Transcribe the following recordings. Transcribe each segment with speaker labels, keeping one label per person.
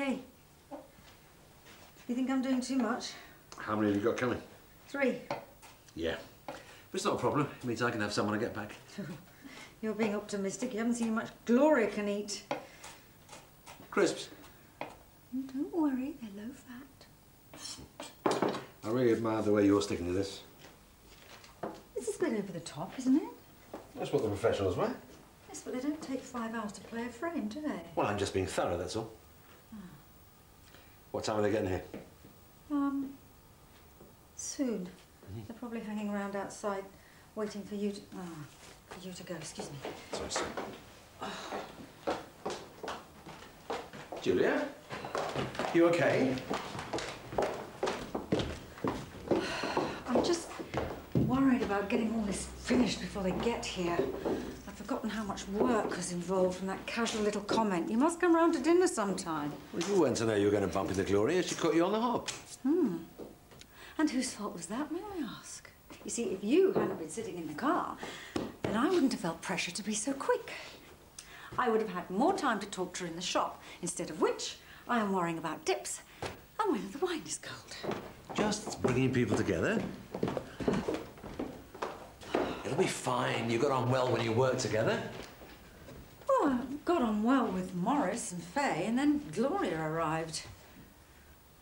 Speaker 1: Hey. You think I'm doing too much?
Speaker 2: How many have you got coming?
Speaker 1: 3.
Speaker 2: Yeah. But it's not a problem. It means I can have someone to get back.
Speaker 1: You're being optimistic. You haven't seen how much Gloria can eat.
Speaker 2: Crisps?
Speaker 1: Don't worry, they're low fat.
Speaker 2: I really admire the way you're sticking to this.
Speaker 1: This is a bit over the top, isn't it?
Speaker 2: That's what the professionals wear.
Speaker 1: Yes, but they don't take 5 hours to play a frame, do they?
Speaker 2: Well, I'm just being thorough, that's all. What time are they getting here?
Speaker 1: Soon. They're probably hanging around outside, waiting for you to... for you to go, excuse me.
Speaker 2: Sorry, sir. Julia? You okay?
Speaker 1: I'm just worried about getting all this finished before they get here. I've forgotten how much work was involved from that casual little comment. You must come round to dinner sometime.
Speaker 2: Well, you weren't to know you were going to bump into Gloria. She caught you on the hop.
Speaker 1: And whose fault was that, may I ask? You see, if you hadn't been sitting in the car, then I wouldn't have felt pressure to be so quick. I would have had more time to talk to her in the shop, instead of which I am worrying about dips and whether the wine is cold.
Speaker 2: Just bringing people together. It'll be fine. You got on well when you worked together.
Speaker 1: Oh, I got on well with Morris and Faye, and then Gloria arrived.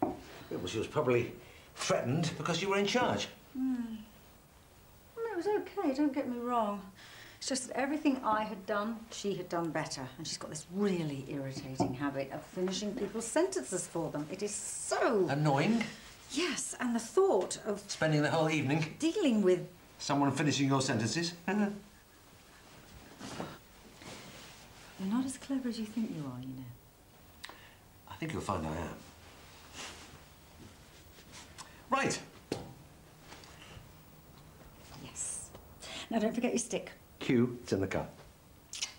Speaker 2: Yeah, well, she was probably threatened because you were in charge.
Speaker 1: Well, it was okay, don't get me wrong. It's just that everything I had done, she had done better. And she's got this really irritating habit of finishing people's sentences for them. It is so...
Speaker 2: Annoying?
Speaker 1: Yes, and the thought of...
Speaker 2: Spending the whole evening...
Speaker 1: dealing with...
Speaker 2: someone finishing your sentences?
Speaker 1: You're not as clever as you think you are, you know.
Speaker 2: I think you'll find I am. Right.
Speaker 1: Yes. Now, don't forget your stick.
Speaker 2: Q, it's in the car.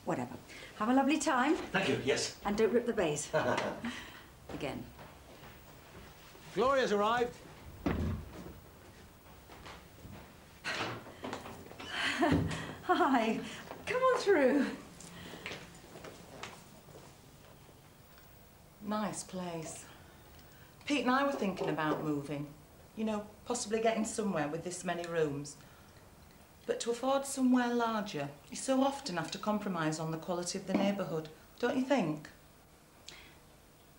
Speaker 1: Whatever. Have a lovely time.
Speaker 2: Thank you, yes.
Speaker 1: And don't rip the baize. Again.
Speaker 2: Gloria's arrived.
Speaker 1: Hi. Come on through.
Speaker 3: Nice place. Pete and I were thinking about moving. You know, possibly getting somewhere with this many rooms. But to afford somewhere larger, you so often have to compromise on the quality of the neighbourhood, don't you think?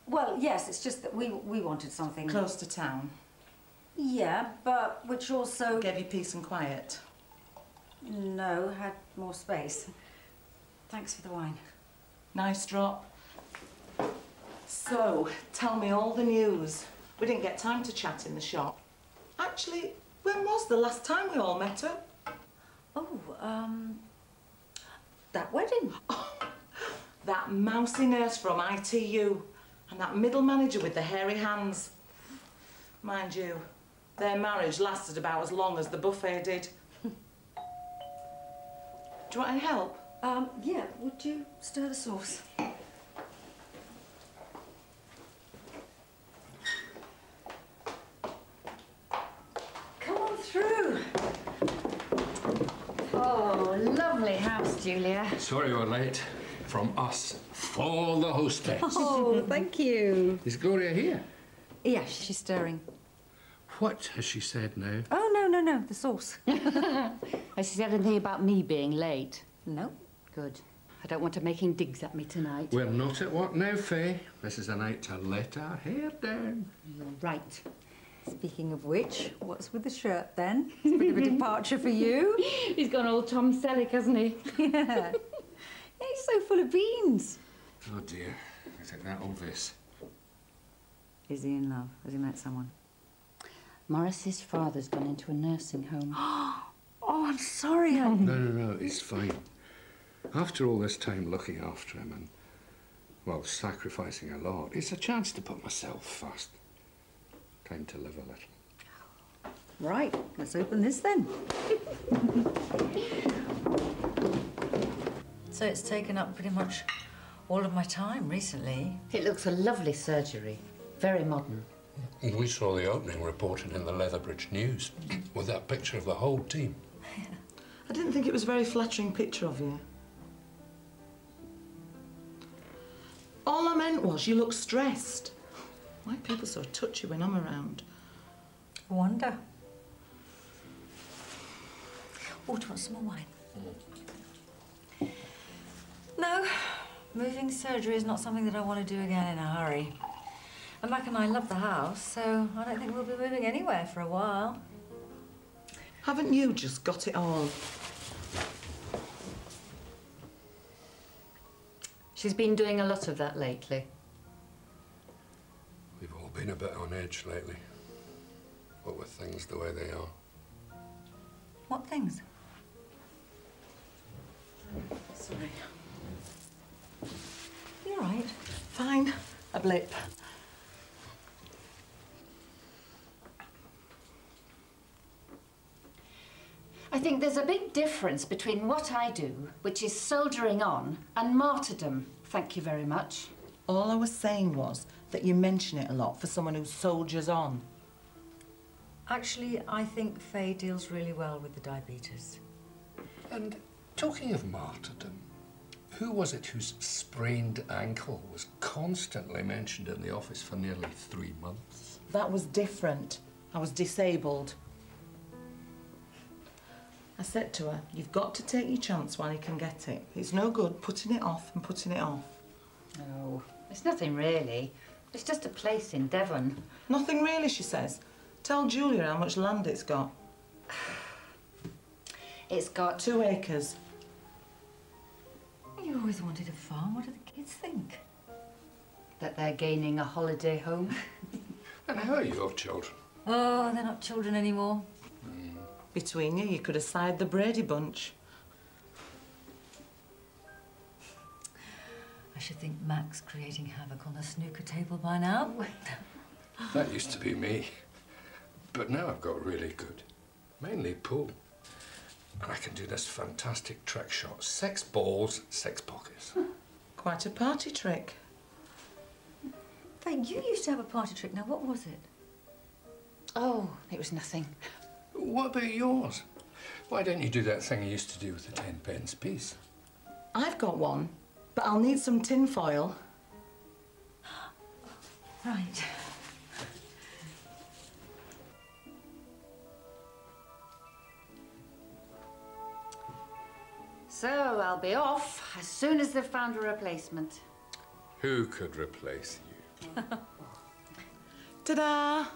Speaker 1: Well, yes, it's just that we wanted something...
Speaker 3: Close to town.
Speaker 1: Yeah, but which also...
Speaker 3: Gave you peace and quiet.
Speaker 1: No, had more space. Thanks for the wine.
Speaker 3: Nice drop. So, tell me all the news. We didn't get time to chat in the shop. Actually, when was the last time we all met up?
Speaker 1: Oh, that wedding.
Speaker 3: Oh, that mousy nurse from ITU and that middle manager with the hairy hands. Mind you, their marriage lasted about as long as the buffet did. Do you want any help?
Speaker 1: Yeah, would you stir the sauce? Come on through. Oh, lovely house, Julia.
Speaker 4: Sorry we're late. From us, for the hostess.
Speaker 1: Oh, thank you.
Speaker 4: Is Gloria here?
Speaker 1: Yeah, she's stirring.
Speaker 4: What has she said now?
Speaker 1: Oh, no, the sauce.
Speaker 5: Has she said anything about me being late?
Speaker 1: No.
Speaker 5: Good. I don't want her making digs at me tonight.
Speaker 4: We're not at work now, Faye. This is a night to let our hair down.
Speaker 5: You're right.
Speaker 1: Speaking of which, what's with the shirt then? It's a bit of a departure for you.
Speaker 5: He's gone all Tom Selleck, hasn't he?
Speaker 1: Yeah. He's so full of beans.
Speaker 4: Oh dear, is it that obvious?
Speaker 1: Is he in love? Has he met someone?
Speaker 5: Morris's father's gone into a nursing home.
Speaker 1: Oh, I'm sorry.
Speaker 4: No, it's fine. After all this time looking after him and, well, sacrificing a lot, it's a chance to put myself first. Time to live a little.
Speaker 1: Right, let's open this then. So it's taken up pretty much all of my time recently.
Speaker 5: It looks a lovely surgery. Very modern.
Speaker 4: We saw the opening reported in the Leatherbridge News with that picture of the whole team.
Speaker 3: I didn't think it was a very flattering picture of you. All I meant point was you looked stressed. Why are people so touchy when I'm around?
Speaker 1: I wonder. Oh, do you want some more wine? No, moving surgery is not something that I want to do again in a hurry. And Mac and I love the house, so I don't think we'll be moving anywhere for a while.
Speaker 3: Haven't you just got it all?
Speaker 5: She's been doing a lot of that lately.
Speaker 4: We've all been a bit on edge lately. What with things the way they are.
Speaker 1: What things?
Speaker 3: Sorry.
Speaker 1: You all right?
Speaker 3: Fine. A blip.
Speaker 5: I think there's a big difference between what I do, which is soldiering on, and martyrdom. Thank you very much.
Speaker 3: All I was saying was that you mention it a lot for someone who soldiers on.
Speaker 1: Actually, I think Faye deals really well with the diabetes.
Speaker 4: And talking of martyrdom, who was it whose sprained ankle was constantly mentioned in the office for nearly 3 months?
Speaker 3: That was different. I was disabled. I said to her, you've got to take your chance while you can get it. It's no good putting it off and putting it off.
Speaker 5: No, it's nothing really. It's just a place in Devon.
Speaker 3: Nothing really, she says. Tell Julia how much land it's got.
Speaker 5: It's got
Speaker 3: 2 acres.
Speaker 1: You always wanted a farm. What do the kids think?
Speaker 5: that they're gaining a holiday home.
Speaker 4: And how are your children?
Speaker 1: Oh, they're not children anymore.
Speaker 3: Between you, you could have sided the Brady bunch.
Speaker 1: I should think Mac's creating havoc on the snooker table by now.
Speaker 4: That used to be me. But now I've got really good. Mainly pool. And I can do this fantastic trick shot. 6 balls, 6 pockets.
Speaker 3: Quite a party trick.
Speaker 1: Faye, you used to have a party trick. Now, what was it?
Speaker 5: Oh, it was nothing.
Speaker 4: What about yours? Why don't you do that thing you used to do with the 10 pence piece?
Speaker 3: I've got one, but I'll need some tin foil.
Speaker 1: Right.
Speaker 5: So I'll be off as soon as they've found a replacement.
Speaker 4: Who could replace you?
Speaker 3: Ta-da!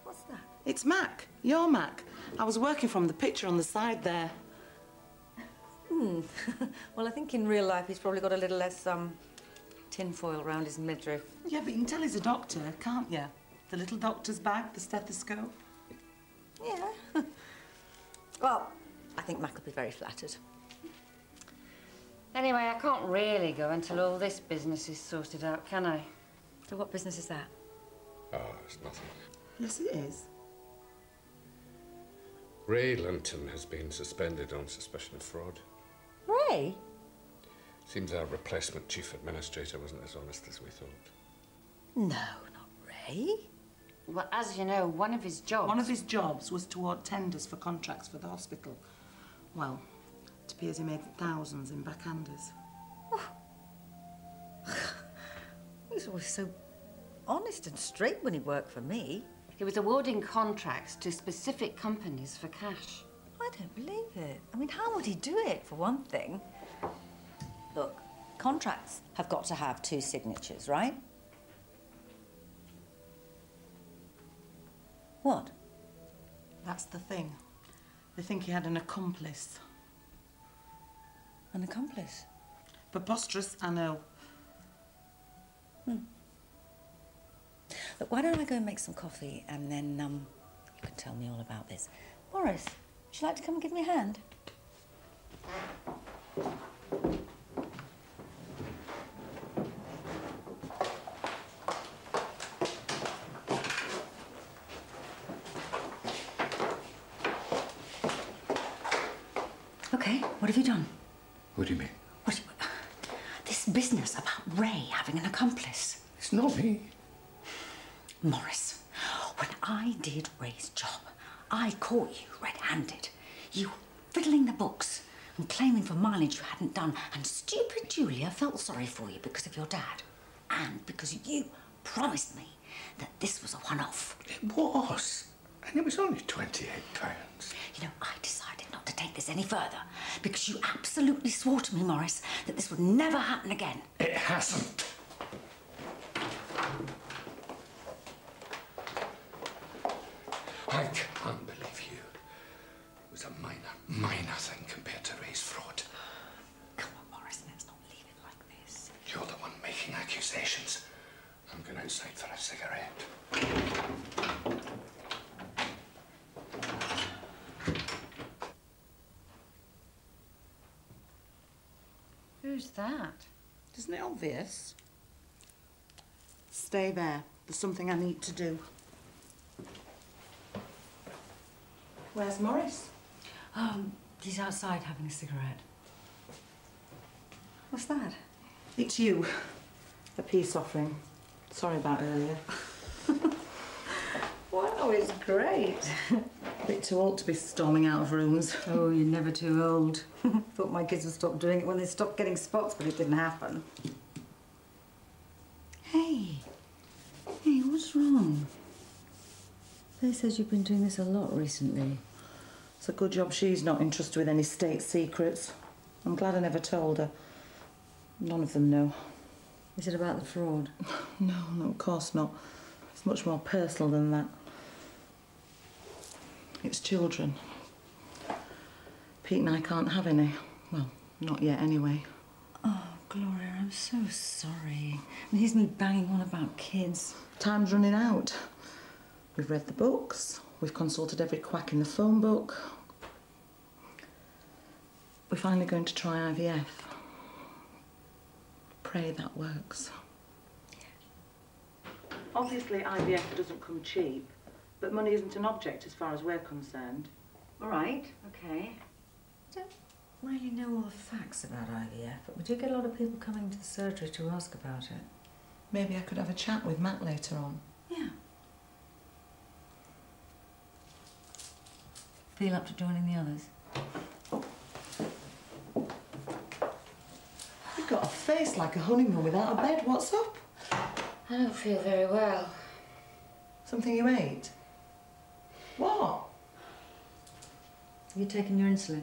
Speaker 1: What's that?
Speaker 3: It's Mac. Your Mac. I was working from the picture on the side there.
Speaker 1: Well, I think in real life he's probably got a little less tin foil around his midriff.
Speaker 3: Yeah, but you can tell he's a doctor, can't you? The little doctor's bag, the stethoscope.
Speaker 1: Yeah. Well, I think Mac will be very flattered.
Speaker 5: Anyway, I can't really go until all this business is sorted out, can I?
Speaker 1: So what business is that?
Speaker 4: Oh, it's nothing.
Speaker 3: Yes, it is.
Speaker 4: Ray Linton has been suspended on suspicion of fraud.
Speaker 1: Ray?
Speaker 4: Seems our replacement chief administrator wasn't as honest as we thought.
Speaker 1: No, not Ray.
Speaker 5: Well, as you know, one of his jobs
Speaker 3: was to award tenders for contracts for the hospital. Well, it appears he made thousands in backhanders.
Speaker 1: He was always so honest and straight when he worked for me.
Speaker 5: He was awarding contracts to specific companies for cash.
Speaker 1: I don't believe it. I mean, how would he do it, for one thing? Look, contracts have got to have 2 signatures, right? What?
Speaker 3: That's the thing. They think he had an accomplice.
Speaker 1: An accomplice?
Speaker 3: Preposterous, I know.
Speaker 1: Look, why don't I go and make some coffee and then you can tell me all about this. Morris, would you like to come and give me a hand? Okay, what have you done?
Speaker 4: What do you mean?
Speaker 1: This business about Ray having an accomplice.
Speaker 4: It's not me.
Speaker 1: Morris, when I did Ray's job, I caught you red-handed. You fiddling the books and claiming for mileage you hadn't done. And stupid Julia felt sorry for you because of your dad. And because you promised me that this was a one-off.
Speaker 4: It was. And it was only £28.
Speaker 1: You know, I decided not to take this any further because you absolutely swore to me, Morris, that this would never happen again.
Speaker 4: It hasn't. I can't believe you. It was a minor thing compared to Ray's fraud.
Speaker 1: Come on, Morris, let's not leave it like this.
Speaker 4: You're the one making accusations. I'm going outside for a cigarette.
Speaker 5: Who's that?
Speaker 3: Isn't it obvious? Stay there. There's something I need to do. Where's Morris?
Speaker 1: He's outside having a cigarette. What's that?
Speaker 3: It's you. A peace offering. Sorry about earlier.
Speaker 1: Wow, it's great.
Speaker 3: A bit too old to be storming out of rooms.
Speaker 1: Oh, you're never too old. Thought my kids would stop doing it when they stopped getting spots, but it didn't happen. Hey. Hey, what's wrong? Faye says you've been doing this a lot recently.
Speaker 3: It's a good job she's not entrusted with any state secrets. I'm glad I never told her. None of them know.
Speaker 1: Is it about the fraud?
Speaker 3: No, of course not. It's much more personal than that. It's children. Pete and I can't have any. Well, not yet anyway.
Speaker 1: Oh, Gloria, I'm so sorry. And here's me banging on about kids.
Speaker 3: Time's running out. We've read the books. We've consulted every quack in the phone book. We're finally going to try IVF. Pray that works. Obviously, IVF doesn't come cheap, but money isn't an object as far as we're concerned.
Speaker 1: All right, okay. I don't really know all the facts about IVF, but we do get a lot of people coming to the surgery to ask about it.
Speaker 3: Maybe I could have a chat with Matt later on.
Speaker 1: Yeah. Feel up to joining the others?
Speaker 3: You've got a face like a honeymoon without a bed. What's up?
Speaker 5: I don't feel very well.
Speaker 3: Something you ate? What?
Speaker 1: Have you taken your insulin?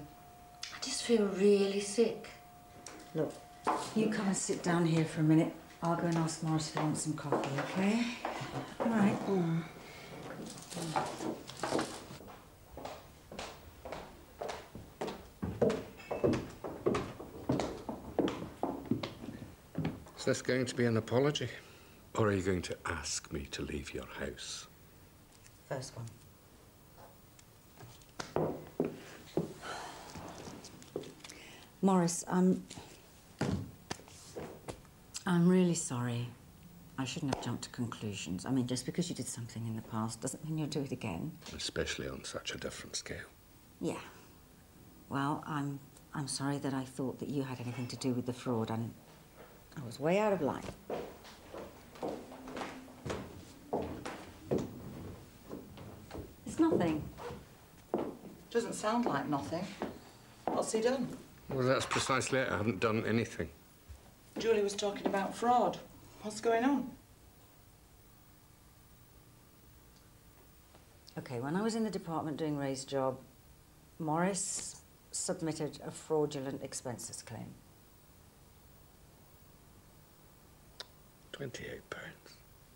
Speaker 5: I just feel really sick.
Speaker 1: Look, you come and sit down here for a minute. I'll go and ask Morris if he wants some coffee, okay? All right.
Speaker 4: Is this going to be an apology? Or are you going to ask me to leave your house?
Speaker 1: First one. Morris, I'm really sorry. I shouldn't have jumped to conclusions. I mean, just because you did something in the past doesn't mean you'll do it again.
Speaker 4: Especially on such a different scale.
Speaker 1: Yeah. Well, I'm sorry that I thought that you had anything to do with the fraud, and I was way out of line. It's nothing.
Speaker 3: Doesn't sound like nothing. What's he done?
Speaker 4: Well, that's precisely it. I haven't done anything.
Speaker 3: Julie was talking about fraud. What's going on?
Speaker 1: Okay, when I was in the department doing Ray's job, Morris submitted a fraudulent expenses claim.
Speaker 4: £28.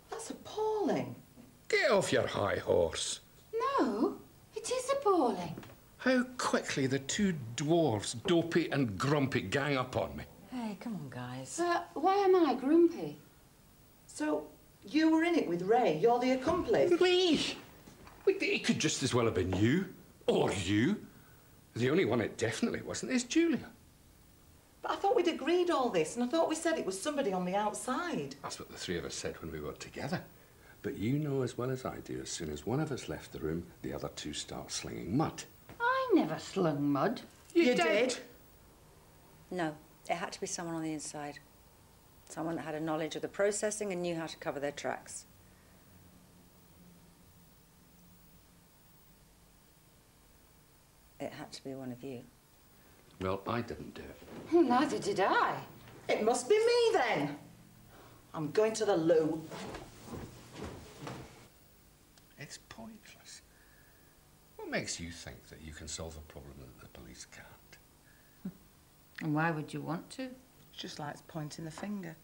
Speaker 3: That's appalling.
Speaker 4: Get off your high horse.
Speaker 5: No, it is appalling.
Speaker 4: How quickly the two dwarfs, Dopey and Grumpy, gang up on me.
Speaker 1: Hey, come on, guys.
Speaker 5: Why am I grumpy?
Speaker 3: So, you were in it with Ray. You're the accomplice.
Speaker 4: Me? It could just as well have been you. Or you. The only one it definitely wasn't is Julia.
Speaker 3: But I thought we'd agreed all this, and I thought we said it was somebody on the outside.
Speaker 4: That's what the three of us said when we worked together. But you know as well as I do, as soon as one of us left the room, the other two start slinging mud.
Speaker 5: I never slung mud.
Speaker 3: You did?
Speaker 1: No, it had to be someone on the inside. Someone that had a knowledge of the processing and knew how to cover their tracks. It had to be one of you.
Speaker 4: Well, I didn't do it.
Speaker 5: Neither did I.
Speaker 3: It must be me, then. I'm going to the loo.
Speaker 4: It's pointless. What makes you think that you can solve a problem that the police can't?
Speaker 5: And why would you want to?
Speaker 3: It's just like pointing the finger.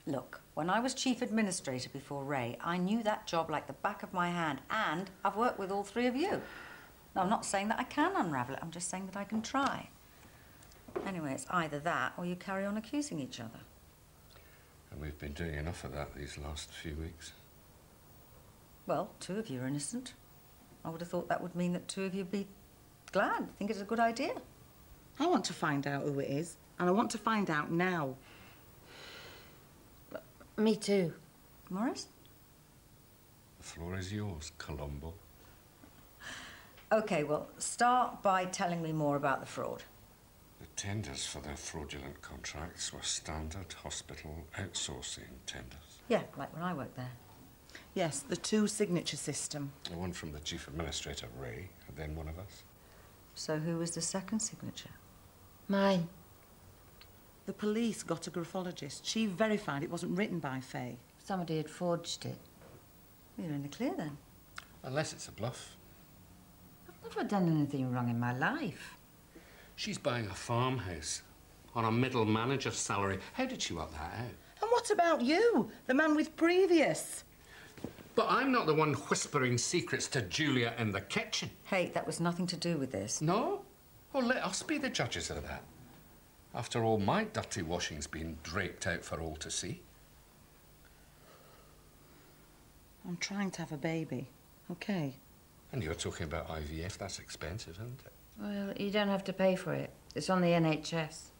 Speaker 1: Look, when I was chief administrator before Ray, I knew that job like the back of my hand, and I've worked with all three of you. Now, I'm not saying that I can unravel it, I'm just saying that I can try. Anyway, it's either that or you carry on accusing each other.
Speaker 4: And we've been doing enough of that these last few weeks.
Speaker 1: Well, two of you are innocent. I would have thought that would mean that two of you would be glad, think it's a good idea.
Speaker 3: I want to find out who it is, and I want to find out now.
Speaker 5: Me too.
Speaker 1: Morris?
Speaker 4: The floor is yours, Colombo.
Speaker 1: OK, well, start by telling me more about the fraud.
Speaker 4: The tenders for the fraudulent contracts were standard hospital outsourcing tenders.
Speaker 1: Yeah, like when I worked there.
Speaker 3: Yes, the two-signature system.
Speaker 4: The one from the chief administrator, Ray, and then one of us.
Speaker 1: So who was the second signature?
Speaker 5: Mine.
Speaker 3: The police got a graphologist. She verified it wasn't written by Faye.
Speaker 5: Somebody had forged it.
Speaker 1: You're in the clear then.
Speaker 4: Unless it's a bluff.
Speaker 5: I've never done anything wrong in my life.
Speaker 4: She's buying a farmhouse on a middle manager's salary. How did she work that out?
Speaker 3: And what about you, the man with previous?
Speaker 4: But I'm not the one whispering secrets to Julia in the kitchen.
Speaker 1: Hey, that was nothing to do with this.
Speaker 4: No? Well, let us be the judges of that. After all, my dirty washing's been draped out for all to see.
Speaker 3: I'm trying to have a baby, OK?
Speaker 4: And you're talking about IVF. That's expensive, isn't it?
Speaker 5: Well, you don't have to pay for it. It's on the NHS.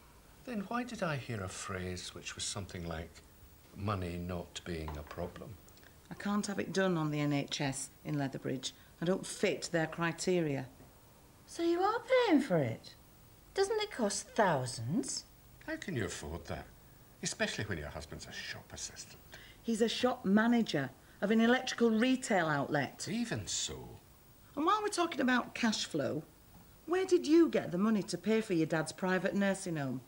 Speaker 4: Then why did I hear a phrase which was something like money not being a problem?
Speaker 3: I can't have it done on the NHS in Leatherbridge. I don't fit their criteria.
Speaker 5: So you are paying for it? Doesn't it cost thousands?
Speaker 4: How can you afford that? Especially when your husband's a shop assistant.
Speaker 3: He's a shop manager of an electrical retail outlet.
Speaker 4: Even so.
Speaker 3: And while we're talking about cash flow, where did you get the money to pay for your dad's private nursing home?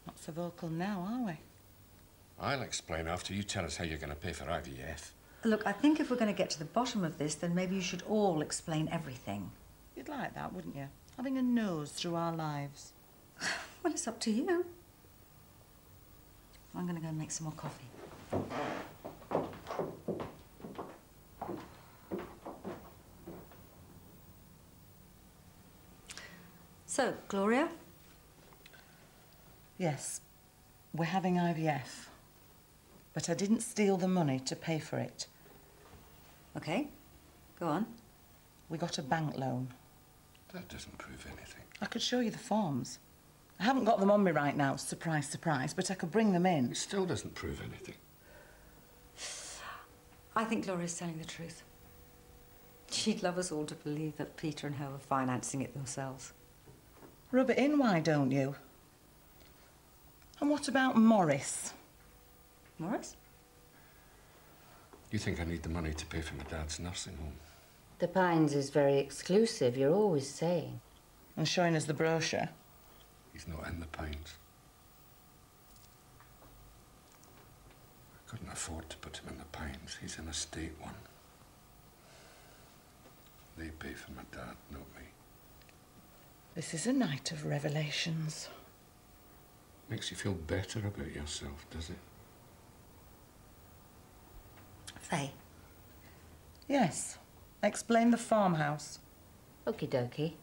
Speaker 3: Not so vocal now, are we?
Speaker 4: I'll explain after you tell us how you're going to pay for IVF.
Speaker 1: Look, I think if we're going to get to the bottom of this, then maybe you should all explain everything.
Speaker 3: You'd like that, wouldn't you? Having a nose through our lives.
Speaker 1: Well, it's up to you. I'm going to go and make some more coffee. So, Gloria?
Speaker 3: Yes, we're having IVF. But I didn't steal the money to pay for it.
Speaker 1: OK, go on.
Speaker 3: We got a bank loan.
Speaker 4: That doesn't prove anything.
Speaker 3: I could show you the forms. I haven't got them on me right now, surprise, surprise, but I could bring them in.
Speaker 4: It still doesn't prove anything.
Speaker 1: I think Gloria's telling the truth. She'd love us all to believe that Peter and her were financing it themselves.
Speaker 3: Rub it in, why don't you? And what about Morris?
Speaker 1: Morris?
Speaker 4: You think I need the money to pay for my dad's nursing home?
Speaker 5: The Pines is very exclusive, you're always saying.
Speaker 3: And showing us the brochure.
Speaker 4: He's not in the Pines. I couldn't afford to put him in the Pines. He's in a state one. They pay for my dad, not me.
Speaker 3: This is a night of revelations.
Speaker 4: Makes you feel better about yourself, does it?
Speaker 1: Faye.
Speaker 3: Yes. Explain the farmhouse.
Speaker 5: Okie dokie.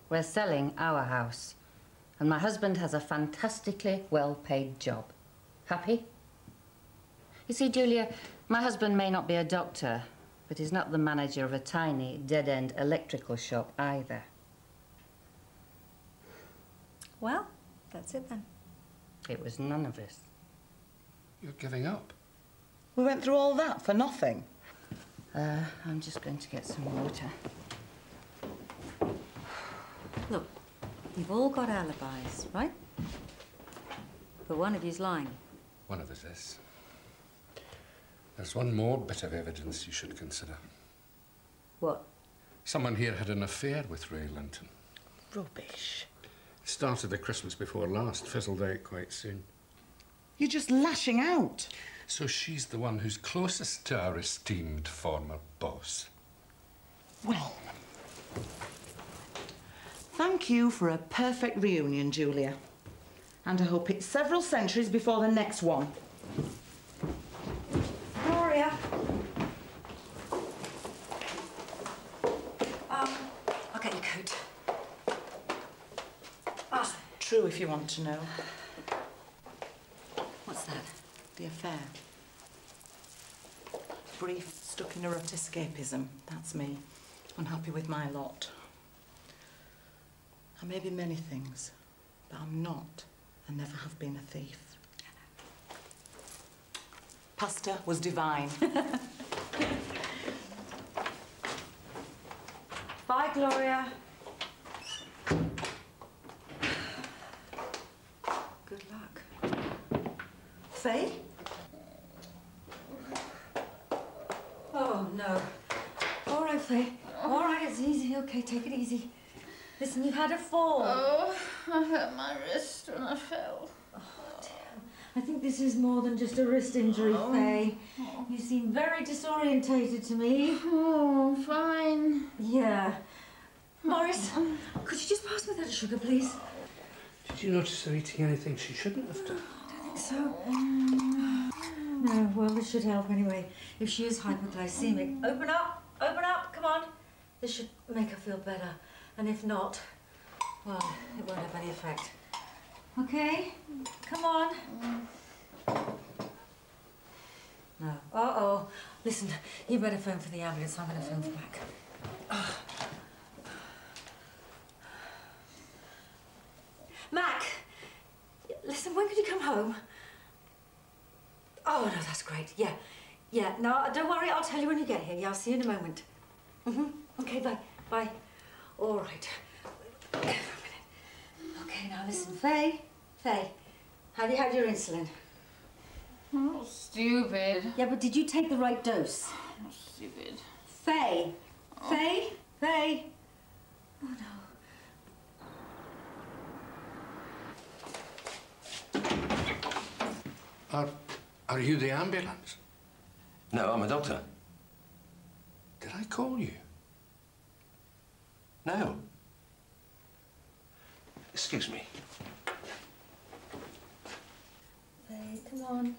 Speaker 5: We're selling our house. And my husband has a fantastically well-paid job. Happy? You see, Julia, my husband may not be a doctor, but he's not the manager of a tiny, dead-end electrical shop either.
Speaker 1: Well, that's it then.
Speaker 5: It was none of us.
Speaker 4: You're giving up.
Speaker 3: We went through all that for nothing.
Speaker 5: I'm just going to get some water.
Speaker 1: Look, you've all got alibis, right? But one of you's lying.
Speaker 4: One of us is. There's one more bit of evidence you should consider.
Speaker 1: What?
Speaker 4: Someone here had an affair with Ray Linton.
Speaker 3: rubbish.
Speaker 4: Started the Christmas before last, fizzled out quite soon.
Speaker 3: You're just lashing out.
Speaker 4: So she's the one who's closest to our esteemed former boss.
Speaker 3: Well, thank you for a perfect reunion, Julia. And I hope it's several centuries before the next one.
Speaker 1: Gloria. I'll get your coat.
Speaker 3: True, if you want to know.
Speaker 1: What's that?
Speaker 3: The affair. Brief, stuck in a rut escapism. That's me. Unhappy with my lot. I may be many things, but I'm not and never have been a thief. Pasta was divine.
Speaker 1: Bye, Gloria. Good luck. Faye? Oh, no. All right, Faye. All right, it's easy. Okay, take it easy. Listen, you had a fall.
Speaker 5: Oh, I hurt my wrist when I fell.
Speaker 1: Oh, dear. I think this is more than just a wrist injury, Faye. You seem very disorientated to me.
Speaker 5: Oh, fine.
Speaker 1: Yeah. Morris, could you just pass me that sugar, please?
Speaker 4: Did you notice her eating anything she shouldn't have done?
Speaker 1: I think so. No, well, this should help anyway. If she is hypoglycemic, open up, come on. This should make her feel better. And if not, well, it won't have any effect. Okay? Come on. No. Uh-oh. Listen, you better phone for the ambulance. I'm going to phone for back. Mac! Listen, when could you come home? Oh, no, that's great. Yeah. Yeah. No, don't worry. I'll tell you when you get here. Yeah, I'll see you in a moment. Okay, bye. Bye. All right. Okay, now listen, Faye. Faye, have you had your insulin?
Speaker 5: Oh, stupid.
Speaker 1: Yeah, but did you take the right dose?
Speaker 5: Oh, stupid.
Speaker 1: Faye. Oh. Faye? Faye? Oh, no.
Speaker 4: Are you the ambulance?
Speaker 2: No, I'm a doctor.
Speaker 4: Did I call you?
Speaker 2: No. Excuse me.
Speaker 1: Faye, come on.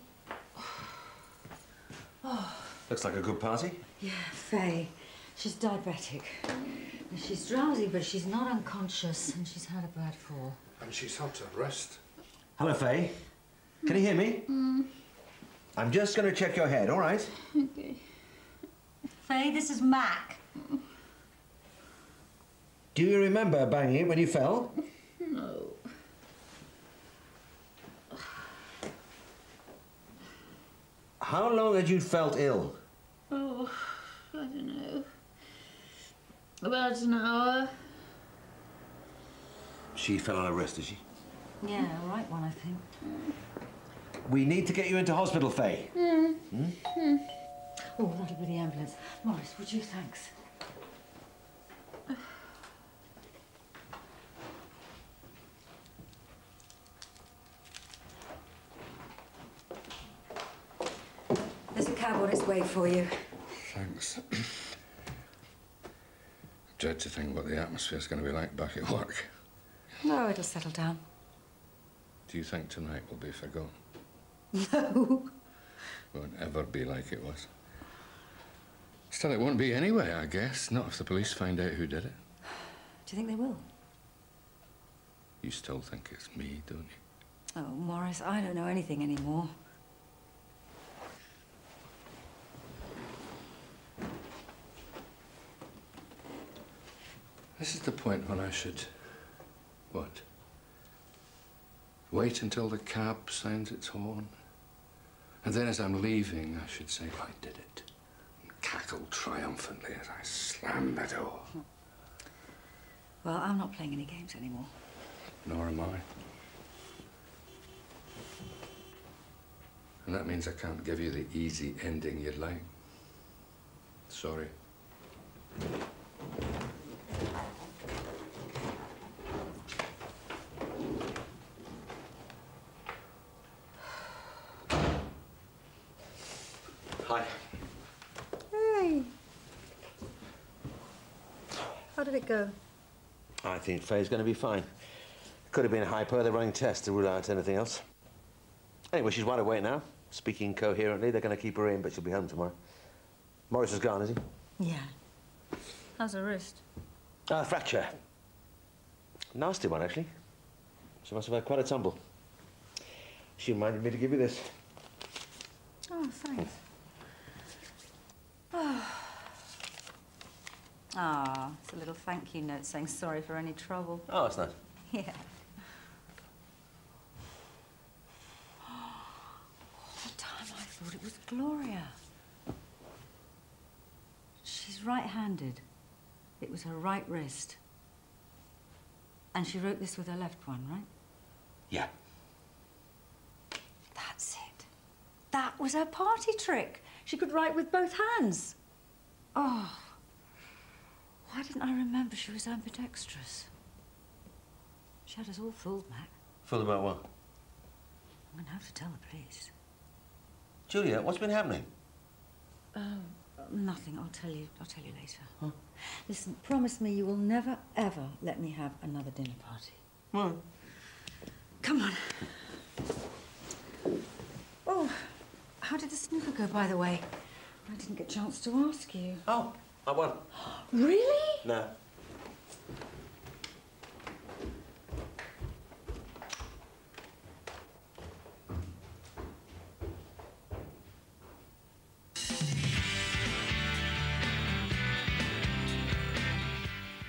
Speaker 1: Oh.
Speaker 2: Looks like a good party.
Speaker 1: Yeah, Faye. She's diabetic. And she's drowsy, but she's not unconscious, and she's had a bad fall.
Speaker 4: And she's had to rest.
Speaker 2: Hello, Faye. Can you hear me? I'm just going to check your head, all right?
Speaker 5: Okay.
Speaker 1: Faye, this is Mac.
Speaker 2: Do you remember banging it when you fell?
Speaker 5: No.
Speaker 2: How long had you felt ill?
Speaker 5: Oh, I don't know. About an hour.
Speaker 2: She fell on her wrist, did she?
Speaker 1: Yeah, a right one, I think.
Speaker 2: We need to get you into hospital, Faye.
Speaker 1: Oh, that'll be the ambulance. Morris, would you? Thanks. There's a cab on its way for you.
Speaker 4: Thanks. Dread to think what the atmosphere's going to be like back at work.
Speaker 1: No, it'll settle down.
Speaker 4: Do you think tonight will be forgotten?
Speaker 1: No.
Speaker 4: Won't ever be like it was. Still, it won't be anyway, I guess. Not if the police find out who did it.
Speaker 1: Do you think they will?
Speaker 4: You still think it's me, don't you?
Speaker 1: Oh, Morris, I don't know anything anymore.
Speaker 4: This is the point when I should... what? Wait until the cab sounds its horn? And then as I'm leaving, I should say, I did it. And cackle triumphantly as I slam the door.
Speaker 1: Well, I'm not playing any games anymore.
Speaker 4: Nor am I. And that means I can't give you the easy ending you'd like. Sorry.
Speaker 2: Hi.
Speaker 1: Hey. How did it go?
Speaker 2: I think Faye's going to be fine. Could have been a hypo. They're running tests to rule out anything else. Anyway, she's wide awake now, speaking coherently. They're going to keep her in, but she'll be home tomorrow. Morris is gone, is he?
Speaker 1: Yeah. How's her wrist?
Speaker 2: Fracture. Nasty one, actually. She must have had quite a tumble. She reminded me to give you this.
Speaker 1: Oh, thanks. Ah, it's a little thank you note saying sorry for any trouble.
Speaker 2: Oh, that's nice.
Speaker 1: Yeah. All the time I thought it was Gloria. She's right-handed. It was her right wrist. And she wrote this with her left one, right?
Speaker 2: Yeah.
Speaker 1: That's it. That was her party trick. She could write with both hands. Oh. Why didn't I remember she was ambidextrous? She had us all fooled, Mac.
Speaker 2: Fooled about what?
Speaker 1: I'm going to have to tell the police.
Speaker 2: Julia, what's been happening?
Speaker 1: Nothing. I'll tell you later. Huh? Listen, promise me you will never, ever let me have another dinner party.
Speaker 2: Well.
Speaker 1: Come on. Oh, how did the snooker go, by the way? I didn't get a chance to ask you.
Speaker 2: Oh, I won.
Speaker 1: Really?
Speaker 2: No.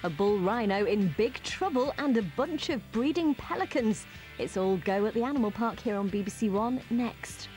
Speaker 6: A bull rhino in big trouble and a bunch of breeding pelicans. It's all go at the animal park here on BBC1 next.